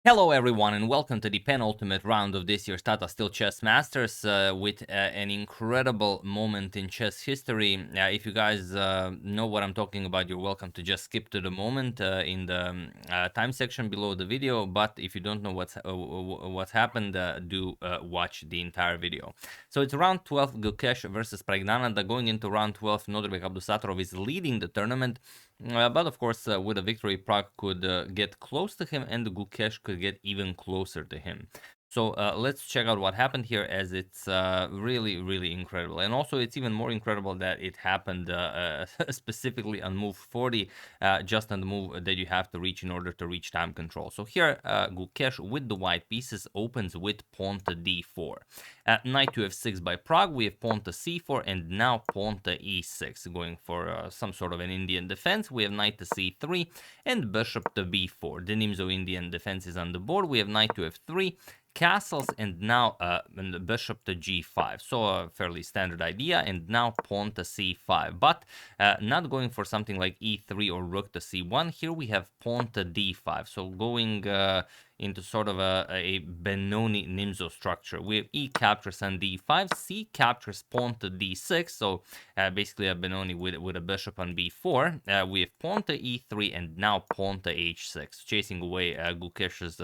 Hello everyone and welcome to the penultimate round of this year's Tata Steel Chess Masters with an incredible moment in chess history. If you guys know what I'm talking about, you're welcome to just skip to the moment in the time section below the video, but if you don't know what's happened, do watch the entire video. So it's round 12, Gukesh versus Praggnanandhaa. Going into round 12, Nodirbek Abdusattorov is leading the tournament. But of course, with a victory, Pragg could get close to him, and Gukesh could get even closer to him. So let's check out what happened here, as it's really incredible. And also, it's even more incredible that it happened specifically on move 40, just on the move that you have to reach in order to reach time control. So here, Gukesh with the white pieces opens with pawn to d4. Knight to f6 by Pragg, we have pawn to c4, and now pawn to e6, going for some sort of an Indian defense. We have knight to c3 and bishop to b4. The Nimzo-Indian defense is on the board. We have knight to f3, castles, and now bishop to g5. So a fairly standard idea, and now pawn to c5. But not going for something like e3 or rook to c1. Here we have pawn to d5. So going into sort of a Benoni-Nimzo structure. We have e captures on d5, c captures pawn to d6, so basically a Benoni with a bishop on b4. We have pawn to e3 and now pawn to h6, chasing away Gukesh's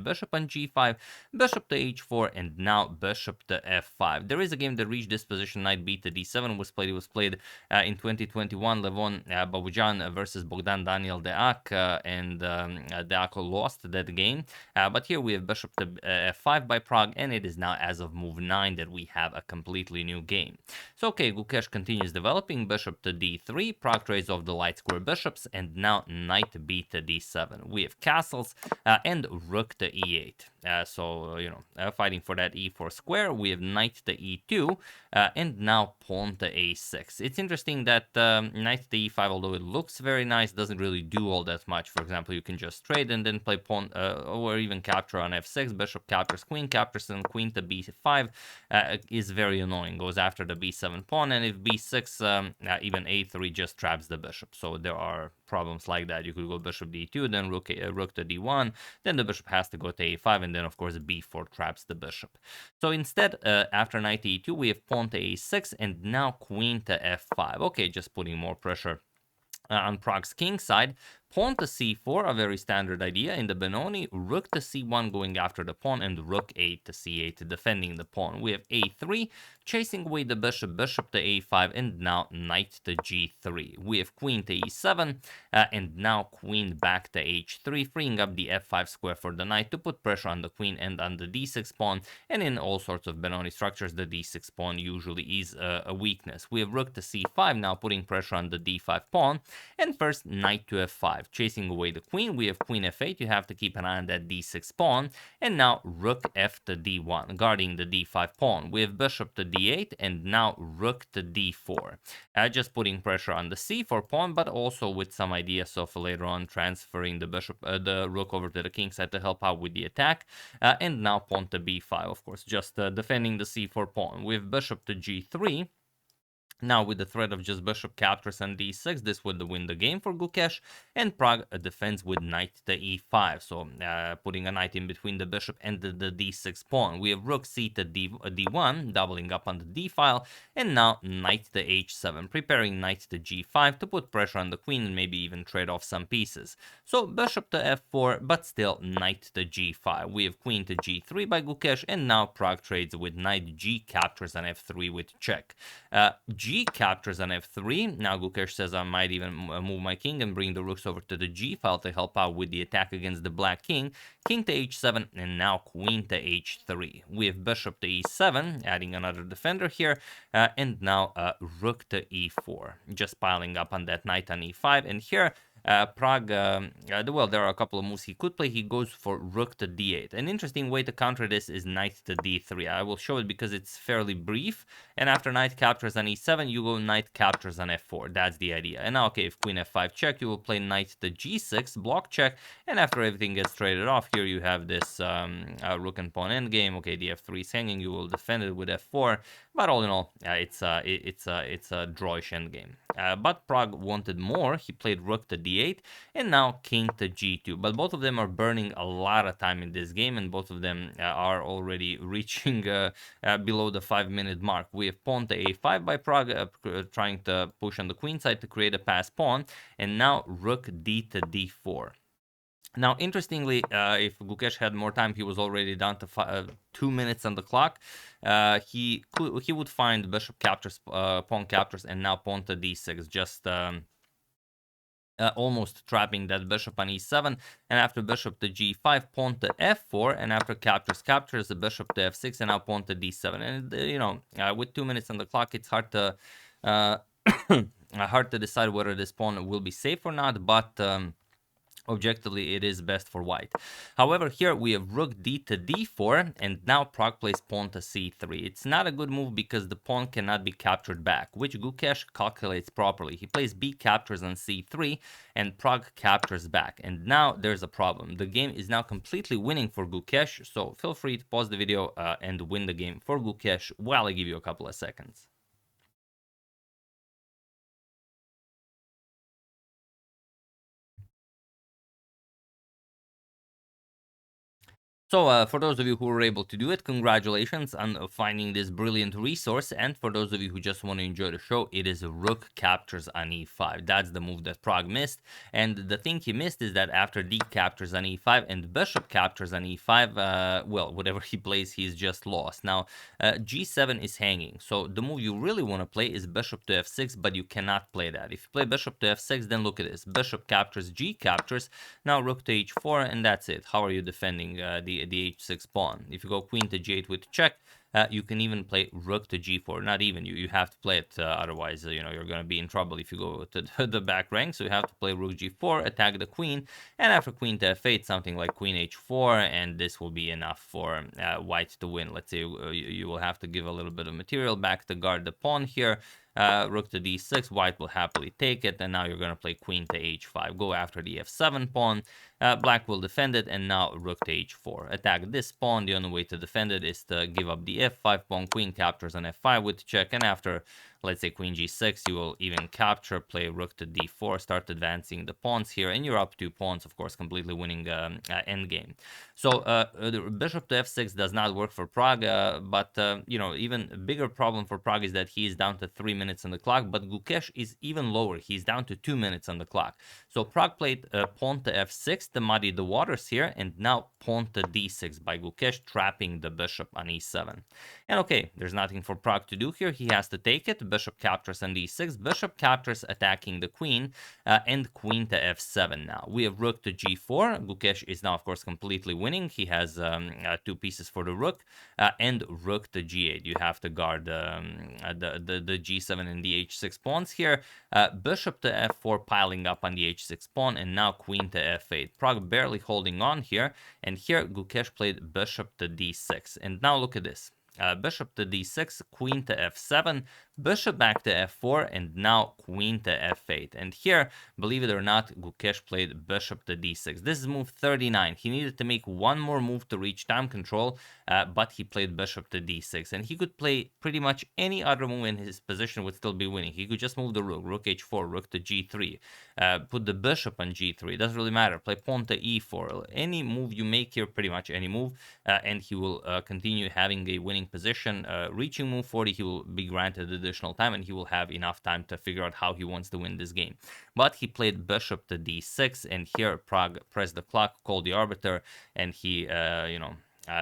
bishop on g5, bishop to h4, and now bishop to f5. There is a game that reached this position, knight b to d7 was played. It was played in 2021, Levon Babujan versus Bogdan Daniel Deac, and Deac lost that game. But here we have bishop to f5 by Pragg, and it is now as of move 9 that we have a completely new game. So okay, Gukesh continues developing, bishop to d3, Pragg trades off the light square bishops, and now knight b to d7. We have castles and rook to e8. So, fighting for that e4 square. We have knight to e2, and now pawn to a6. It's interesting that knight to e5, although it looks very nice, doesn't really do all that much. For example, you can just trade and then play pawn, or even capture on f6, bishop captures, and queen to b5 is very annoying, goes after the b7 pawn, and if b6, even a3 just traps the bishop. So there are problems like that. You could go bishop d2, then rook to d1, then the bishop has to go to a5, and then of course b4 traps the bishop. So instead, after knight to e2, we have pawn to a6, and now queen to f5. Okay, just putting more pressure on Pragg's king side. Pawn to c4, a very standard idea in the Benoni. Rook to c1 going after the pawn, and rook 8 to c8 defending the pawn. We have a3, chasing away the bishop, bishop to a5, and now knight to g3. We have queen to e7, and now queen back to h3, freeing up the f5 square for the knight to put pressure on the queen and on the d6 pawn. And in all sorts of Benoni structures, the d6 pawn usually is a weakness. We have rook to c5, now putting pressure on the d5 pawn, and first knight to f5. Chasing away the queen, we have queen f8. You have to keep an eye on that d6 pawn. And now rook f to d1, guarding the d5 pawn. We have bishop to d8, and now rook to d4. Just putting pressure on the c4 pawn, but also with some ideas of later on transferring the bishop, the rook over to the king side to help out with the attack. And now pawn to b5, of course, just defending the c4 pawn. We have bishop to g3. Now, with the threat of just bishop captures and d6, this would win the game for Gukesh, and Pragg defends with knight to e5, so putting a knight in between the bishop and the d6 pawn. We have rook c to d1, doubling up on the d file, and now knight to h7, preparing knight to g5 to put pressure on the queen and maybe even trade off some pieces. So bishop to f4, but still knight to g5. We have queen to g3 by Gukesh, and now Pragg trades with knight g captures on f3 with check. G captures on f3. Now Gukesh says I might even move my king and bring the rooks over to the g file to help out with the attack against the black king. King to h7, and now queen to h3. We have bishop to e7, adding another defender here, and now rook to e4, just piling up on that knight on e5. And here Pragg, well, there are a couple of moves he could play. He goes for rook to d8. An interesting way to counter this is knight to d3. I will show it because it's fairly brief. And after knight captures on e7, you go knight captures on f4. That's the idea. And now, okay, if queen f5 check, you will play knight to g6, block check. And after everything gets traded off, here you have this rook and pawn endgame. Okay, the f3 is hanging. You will defend it with f4. But all in all, it's a drawish endgame. But Prague wanted more. He played rook to d8 and now king to g2. But both of them are burning a lot of time in this game, and both of them are already reaching below the 5-minute mark. We have pawn to a5 by Prague, trying to push on the queen side to create a pass pawn, and now rook d to d4. Now, interestingly, if Gukesh had more time, he was already down to 2 minutes on the clock. He would find bishop captures, pawn captures, and now pawn to d6, just almost trapping that bishop on e7. And after bishop to g5, pawn to f4, and after captures the bishop to f6, and now pawn to d7. And with 2 minutes on the clock, it's hard to hard to decide whether this pawn will be safe or not, but objectively, it is best for white. However, here we have rook d to d4, and now Prague plays pawn to c3. It's not a good move because the pawn cannot be captured back, which Gukesh calculates properly. He plays b captures on c3, and Prague captures back. And now there's a problem. The game is now completely winning for Gukesh, so feel free to pause the video and win the game for Gukesh while I give you a couple of seconds. So for those of you who were able to do it, congratulations on finding this brilliant resource. And for those of you who just want to enjoy the show, it is rook captures on e5. That's the move that Prague missed. And the thing he missed is that after d captures on e5 and bishop captures on e5, well, whatever he plays, he's just lost. Now, g7 is hanging. So the move you really want to play is bishop to f6, but you cannot play that. If you play bishop to f6, then look at this. Bishop captures, g captures. Now rook to h4, and that's it. How are you defending the h6 pawn? If you go queen to g8 with check, you can even play rook to g4. Not even, you have to play it, otherwise you're going to be in trouble if you go to the back rank. So you have to play rook g4, attack the queen, and after queen to f8, something like queen h4, and this will be enough for white to win. Let's say you will have to give a little bit of material back to guard the pawn here. Rook to d6, white will happily take it, and now you're going to play queen to h5. Go after the f7 pawn, black will defend it, and now rook to h4. Attack this pawn. The only way to defend it is to give up the f5 pawn. Queen captures on f5 with check, and after, let's say, queen g6, you will even capture, play rook to d4, start advancing the pawns here, and you're up 2 pawns, of course, completely winning endgame. So the bishop to f6 does not work for Prague, but even a bigger problem for Prague is that he is down to 3 minutes on the clock, but Gukesh is even lower. He's down to 2 minutes on the clock. So Prague played pawn to f6 to muddy the waters here, and now pawn to d6 by Gukesh, trapping the bishop on e7. And okay, there's nothing for Prague to do here. He has to take it. Bishop captures on d6. Bishop captures, attacking the queen, and queen to f7 now. We have rook to g4. Gukesh is now, of course, completely winning. He has 2 pieces for the rook, and rook to g8. You have to guard the g7 and the h6 pawns here. Bishop to f4, piling up on the h6 pawn, and now queen to f8. Prague barely holding on here, and here Gukesh played bishop to d6. And now look at this. Bishop to d6, queen to f7, bishop back to f4, and now queen to f8. And here, believe it or not, Gukesh played bishop to d6. This is move 39. He needed to make one more move to reach time control, but he played bishop to d6. And he could play pretty much any other move in his position would still be winning. He could just move the rook, rook h4, rook to g3, put the bishop on g3. It doesn't really matter. Play pawn to e4. Any move you make here, pretty much any move, and he will continue having a winning position. Reaching move 40, he will be granted additional time, and he will have enough time to figure out how he wants to win this game. But he played bishop to d6, and here Prague pressed the clock, called the arbiter, and he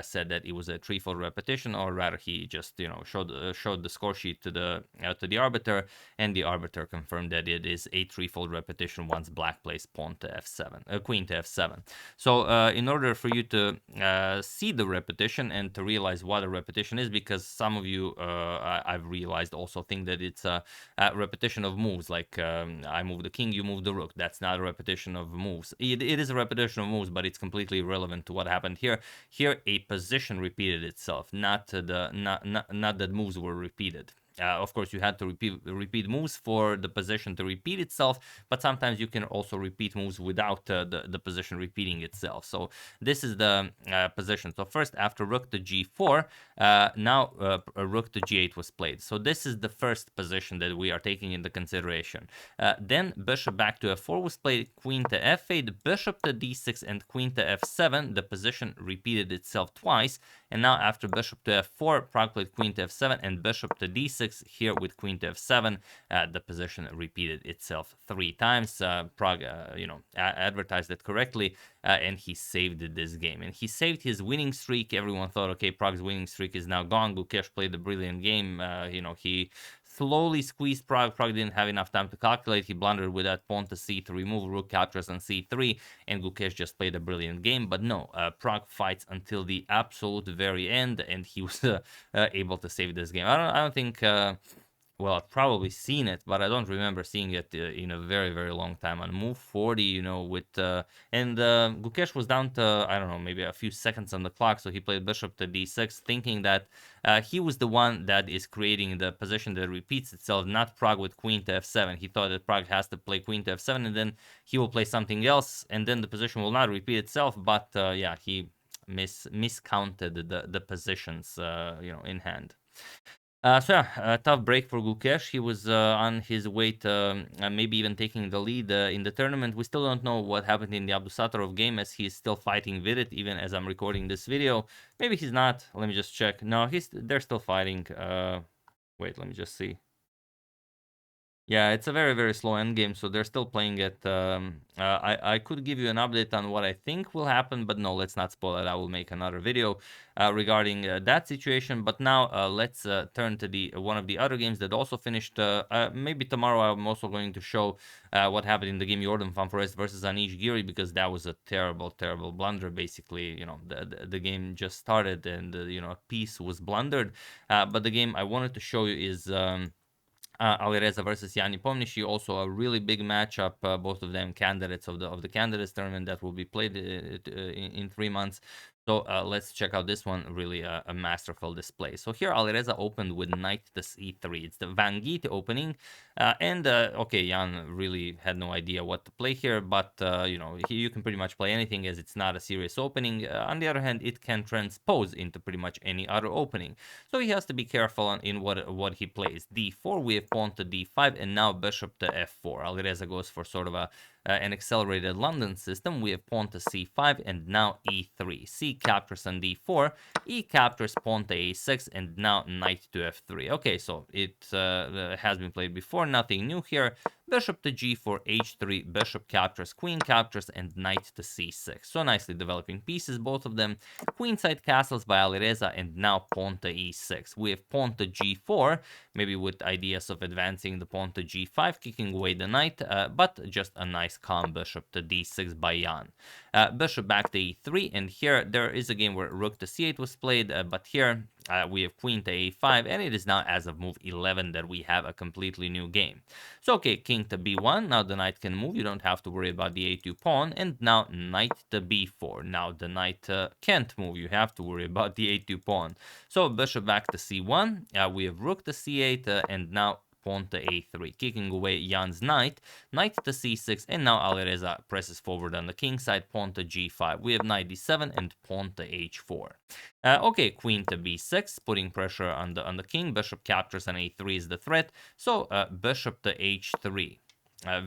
said that it was a threefold repetition, or rather he just showed the score sheet to the arbiter, and the arbiter confirmed that it is a threefold repetition once black plays pawn to f7, queen to f7. So in order for you to see the repetition and to realize what a repetition is, because some of you I've realized also think that it's a repetition of moves, like I move the king, you move the rook. That's not a repetition of moves. It is a repetition of moves, but it's completely irrelevant to what happened here. Here a position repeated itself, not that moves were repeated. Of course, you had to repeat moves for the position to repeat itself, but sometimes you can also repeat moves without the position repeating itself. So this is the position. So first, after rook to g4, now rook to g8 was played. So this is the first position that we are taking into consideration. Then bishop back to f4 was played, queen to f8, bishop to d6, and queen to f7. The position repeated itself twice. And now after bishop to f4, Pragg played queen to f7 and bishop to d6. Here with queen to f7, the position repeated itself 3 times. Pragg, advertised it correctly, and he saved this game. And he saved his winning streak. Everyone thought, okay, Pragg's winning streak is now gone. Gukesh played a brilliant game. He slowly squeezed Pragg. Pragg didn't have enough time to calculate. He blundered with that pawn to c3 move, rook captures on c3, and Gukesh just played a brilliant game. But no, Pragg fights until the absolute very end, and he was able to save this game. I don't think. Well, I've probably seen it, but I don't remember seeing it in a very, very long time. On move 40, and Gukesh was down to, I don't know, maybe a few seconds on the clock, so he played bishop to d6, thinking that he was the one that is creating the position that repeats itself, not Pragg with queen to f7. He thought that Pragg has to play queen to f7, and then he will play something else, and then the position will not repeat itself, but yeah, he miscounted the positions, in hand. So yeah, a tough break for Gukesh. He was on his way to maybe even taking the lead in the tournament. We still don't know what happened in the Abdusattorov game, as he's still fighting with it, even as I'm recording this video. Maybe he's not. Let me just check. No, they're still fighting. Wait, let me just see. Yeah, it's a very, very slow endgame, so they're still playing it. I could give you an update on what I think will happen, but no, let's not spoil it. I will make another video regarding that situation. But now let's turn to one of the other games that also finished. Maybe tomorrow I'm also going to show what happened in the game Jordan Van Forest versus Anish Giri, because that was a terrible, terrible blunder. Basically, the game just started and, a piece was blundered. But the game I wanted to show you is... Alireza versus Nepomniachtchi, also a really big matchup. Both of them candidates of the candidates tournament that will be played in 3 months. So let's check out this one. Really a masterful display. So here Alireza opened with knight to c3. It's the Van Geet opening, and okay, Jan really had no idea what to play here, but you can pretty much play anything, as it's not a serious opening. On the other hand, it can transpose into pretty much any other opening, so he has to be careful in what he plays. d4, we have pawn to d5, and now bishop to f4. Alireza goes for sort of an accelerated London system. We have pawn to c5 and now e3. C captures on d4, e captures pawn to a6, and now knight to f3. Okay, so it has been played before, nothing new here. Bishop to g4, h3, bishop captures, queen captures, and knight to c6. So nicely developing pieces, both of them. Queenside castles by Alireza, and now pawn to e6. We have pawn to g4, maybe with ideas of advancing the pawn to g5, kicking away the knight, but just a nice calm bishop to d6 by Jan. Bishop back to e3, and here there is a game where rook to c8 was played, but here we have queen to a5, and it is now as of move 11 that we have a completely new game. So okay, king to b1, now the knight can move, you don't have to worry about the a2 pawn, and now knight to b4. Now the knight can't move, you have to worry about the a2 pawn. So bishop back to c1, we have rook to c8, and now pawn to a3, kicking away Jan's knight, knight to c6, and now Alireza presses forward on the king side, pawn to g5. We have knight d7 and pawn to h4. Okay, queen to b6, putting pressure on the king. Bishop captures on a3 is the threat, so bishop to h3.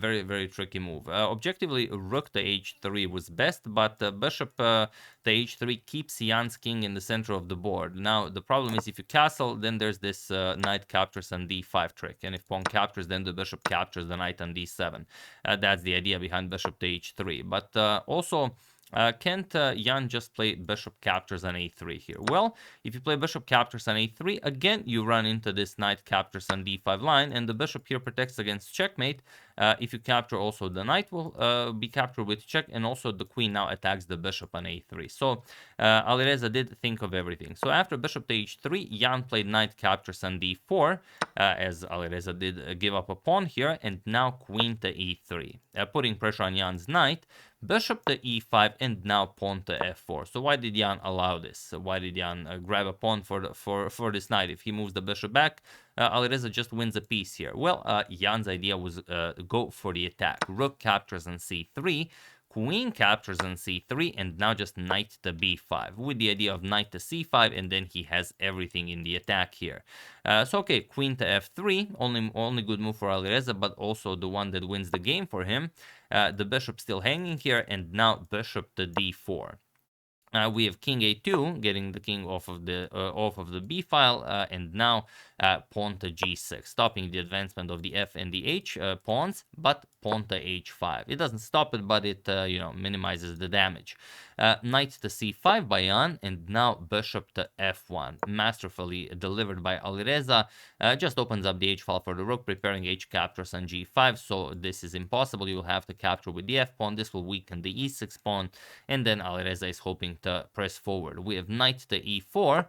Very, very tricky move. Objectively, rook to h3 was best, but bishop to h3 keeps Jan's king in the center of the board. Now, the problem is if you castle, then there's this knight captures on d5 trick. And if pawn captures, then the bishop captures the knight on d7. That's the idea behind bishop to h3. But also... can't Jan just play bishop captures on a3 here? Well, if you play bishop captures on a3, again, you run into this knight captures on d5 line, and the bishop here protects against checkmate. If you capture, also the knight will be captured with check, and also the queen now attacks the bishop on a3. So Alireza did think of everything. So after bishop to h3, Jan played knight captures on d4, as Alireza did give up a pawn here, and now queen to e3, putting pressure on Jan's knight. bishop to e5, and now pawn to f4. So why did Jan allow this? Why did Jan grab a pawn for this knight? If he moves the bishop back, Alireza just wins a piece here. Well, Jan's idea was go for the attack. Rook captures on c3, queen captures on c3, and now just knight to b5 with the idea of knight to c5, and then he has everything in the attack here. So okay, queen to f3, only good move for Alireza, but also the one that wins the game for him. The bishop still hanging here, and now bishop to d4. We have king a2, getting the king off of the b file, and now pawn to g6, stopping the advancement of the f and the h pawns, but pawn to h5. It doesn't stop it, but it minimizes the damage. Knight to c5 by Jan, and now bishop to f1, masterfully delivered by Alireza. Just opens up the h file for the rook, preparing h captures on g5. So this is impossible. You'll have to capture with the f pawn. This will weaken the e6 pawn, and then Alireza is hoping to press forward. We have knight to e4,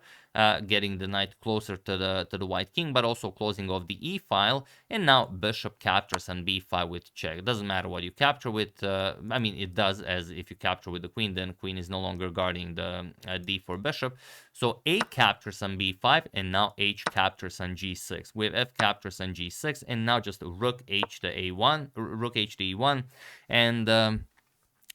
getting the knight closer to the white king, but also closing off the e file. And now bishop captures on b5 with check. It doesn't matter what you capture with. I mean, it does, as if you capture with the queen, then queen is no longer guarding the d4 bishop. So a captures on b5, and now h captures on g6. We have f captures on g6, and now just rook h to a1, rook h to e1, and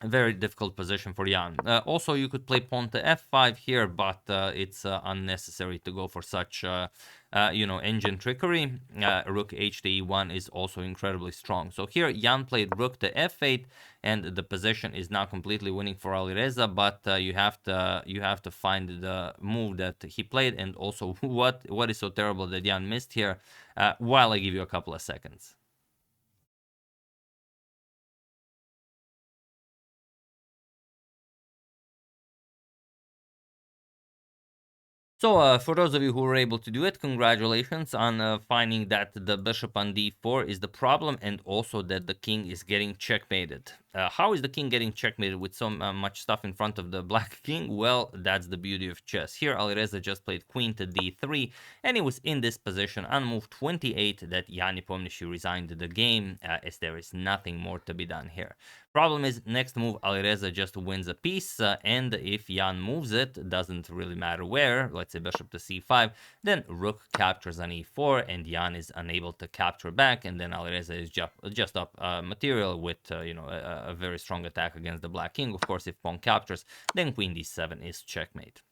a very difficult position for Jan. Also, you could play pawn to f5 here, but it's unnecessary to go for such, engine trickery. Rook h to e1 is also incredibly strong. So here, Jan played rook to f8, and the position is now completely winning for Alireza. But you have to find the move that he played, and also what is so terrible that Jan missed here. While I give you a couple of seconds. So for those of you who were able to do it, congratulations on finding that the bishop on d4 is the problem, and also that the king is getting checkmated. How is the king getting checkmated with so much stuff in front of the black king? Well, that's the beauty of chess. Here, Alireza just played queen to d3, and he was in this position on move 28 that Jan Nepomniachtchi resigned the game, as there is nothing more to be done here. Problem is, next move, Alireza just wins a piece, and if Jan moves it, doesn't really matter where, let's say bishop to c5, then rook captures on e4, and Jan is unable to capture back, and then Alireza is just up material with, a very strong attack against the black king. Of course, if pawn captures, then queen d7 is checkmate.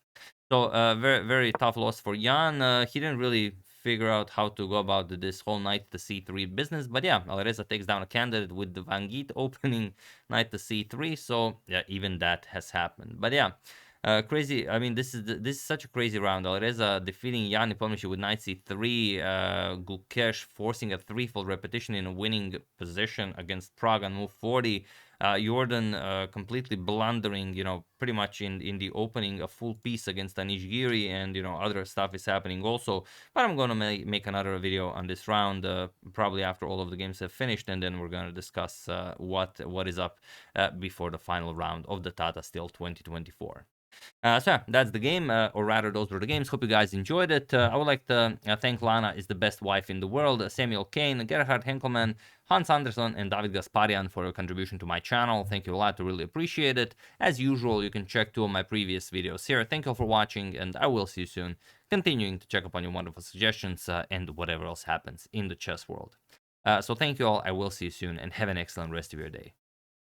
So very, very tough loss for Jan. He didn't really figure out how to go about this whole knight to c3 business. But yeah, Alireza takes down a candidate with the Van Geet opening knight to c3. So yeah, even that has happened. But yeah, crazy. I mean, this is such a crazy round. Alireza defeating Jan Nepomniachtchi with knight c3. Gukesh forcing a threefold repetition in a winning position against Prague on move 40. Jordan completely blundering, pretty much in the opening, a full piece against Anish Giri, and other stuff is happening also. But I'm gonna make another video on this round, probably after all of the games have finished, and then we're gonna discuss what is up before the final round of the Tata Steel 2024. So yeah, that's the game, or rather those were the games. Hope you guys enjoyed it. I would like to thank Lana is the best wife in the world, Samuel Kane, Gerhard Henkelman, Hans Andersson, and David Gasparian for your contribution to my channel. Thank you a lot, I really appreciate it. As usual, you can check 2 of my previous videos here. Thank you all for watching, and I will see you soon, continuing to check up on your wonderful suggestions and whatever else happens in the chess world. So thank you all, I will see you soon, and have an excellent rest of your day.